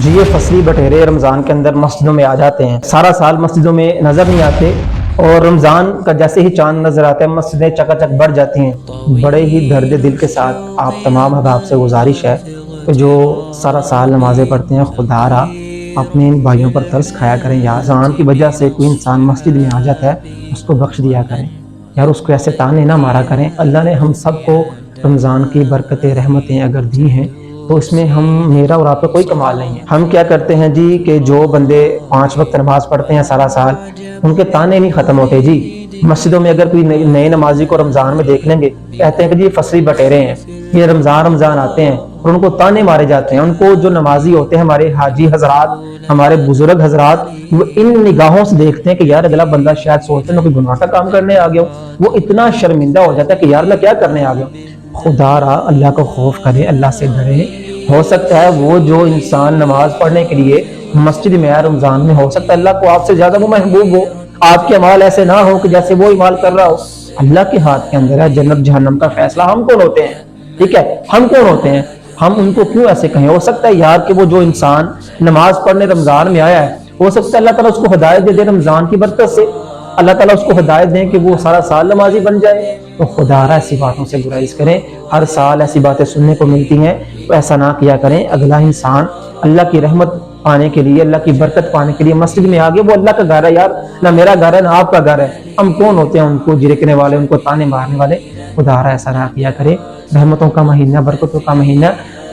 جی یہ فصلی بٹیرے رمضان کے اندر مسجدوں میں آ جاتے ہیں، سارا سال مسجدوں میں نظر نہیں آتے، اور رمضان کا جیسے ہی چاند نظر آتا ہے مسجدیں چکا چک بڑھ جاتی ہیں۔ بڑے ہی درد دل کے ساتھ آپ تمام احباب سے گزارش ہے کہ جو سارا سال نمازیں پڑھتے ہیں، خدا را اپنے ان بھائیوں پر ترس کھایا کریں یار۔ رمضان کی وجہ سے کوئی انسان مسجد میں آ جاتا ہے، اس کو بخش دیا کریں یار، اس کو ایسے تانے نہ مارا کریں۔ اللہ نے ہم سب کو رمضان کی برکتیں رحمتیں اگر دی ہیں تو اس میں میرا اور آپ کا کوئی کمال نہیں ہے۔ ہم کیا کرتے ہیں جی کہ جو بندے 5 وقت نماز پڑھتے ہیں سارا سال، ان کے تانے نہیں ختم ہوتے جی۔ مسجدوں میں اگر کوئی نئے نمازی کو رمضان میں دیکھ لیں گے، کہتے ہیں کہ جی فصلی بٹیرے ہیں، یہ رمضان آتے ہیں، اور ان کو تانے مارے جاتے ہیں۔ ان کو جو نمازی ہوتے ہیں، ہمارے حاجی حضرات، ہمارے بزرگ حضرات، وہ ان نگاہوں سے دیکھتے ہیں کہ یار اگلا بندہ شاید سوچتے ہیں میں کوئی گناہ کا کام کرنے آ گیا ہوں، وہ اتنا شرمندہ ہو جاتا ہے کہ یار میں کیا کرنے آ گیا ہوں۔ خدا را اللہ کو خوف کرے، اللہ سے ڈرے۔ ہو سکتا ہے وہ جو انسان نماز پڑھنے کے لیے مسجد میں آیا رمضان میں، ہو سکتا ہے اللہ کو آپ سے زیادہ وہ محبوب ہو، آپ کے اعمال ایسے نہ ہو کہ جیسے وہ اعمال کر رہا ہو۔ اللہ کے ہاتھ کے اندر ہے جنت جہنم کا فیصلہ۔ ہم کون ہوتے ہیں؟ ٹھیک ہے، ہم کون ہوتے ہیں؟ ہم ان کو کیوں ایسے کہیں؟ ہو سکتا ہے یار کہ وہ جو انسان نماز پڑھنے رمضان میں آیا ہے، ہو سکتا ہے اللہ تعالیٰ اس کو ہدایت دے دے رمضان کی برکت سے، اللہ تعالیٰ اس کو ہدایت دیں کہ وہ سارا سال نمازی بن جائے۔ تو خدا را ایسی باتوں سے گریز کریں، ہر سال ایسی باتیں سننے کو ملتی ہیں تو ایسا نہ کیا کریں۔ اگلا انسان اللہ کی رحمت پانے کے لیے، اللہ کی برکت پانے کے لیے مسجد میں آگے، وہ اللہ کا گھر ہے یار، نہ میرا گھر ہے نہ آپ کا گھر ہے۔ ہم کون ہوتے ہیں ان کو جھڑکنے والے، ان کو تانے مارنے والے؟ خدا را ایسا نہ کیا کرے۔ رحمتوں کا مہینہ، برکتوں کا مہینہ،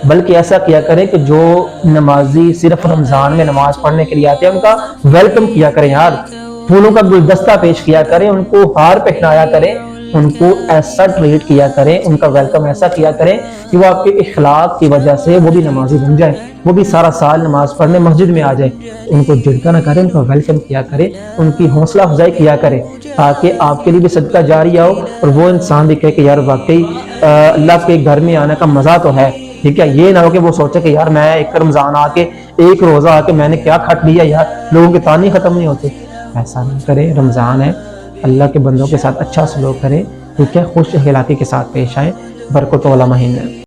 بلکہ ایسا کیا کریں کہ جو نمازی صرف رمضان میں نماز پڑھنے کے لیے آتے ہیں ان کا ویلکم کیا کریں یار، پھولوں کا گلدستہ پیش کیا کریں، ان کو ہار پہنایا کریں، ان کو ایسا ٹریٹ کیا کریں، ان کا ویلکم ایسا کیا کریں کہ وہ آپ کے اخلاق کی وجہ سے وہ بھی نمازی بن جائے، وہ بھی سارا سال نماز پڑھنے مسجد میں آ جائے۔ ان کو جھڑکا نہ کریں، ان کا ویلکم کیا کریں، ان کی حوصلہ افزائی کیا کریں، تاکہ آپ کے لیے بھی صدقہ جاری ہو اور وہ انسان بھی کہے کہ یار واقعی اللہ کے گھر میں آنے کا مزہ تو ہے۔ ٹھیک ہے، یہ نہ ہو کہ وہ سوچے کہ یار میں ایک رمضان آ کے، ایک روزہ آ کے میں نے کیا کھٹ لیا یار، لوگوں کے تانے ختم نہیں ہوتے۔ ایسا نہ کرے، رمضان ہے، اللہ کے بندوں کے ساتھ اچھا سلوک کریں، ٹھیک ہے، خوش اخلاقی کے ساتھ پیش آئیں، برکت والا مہینہ ہے۔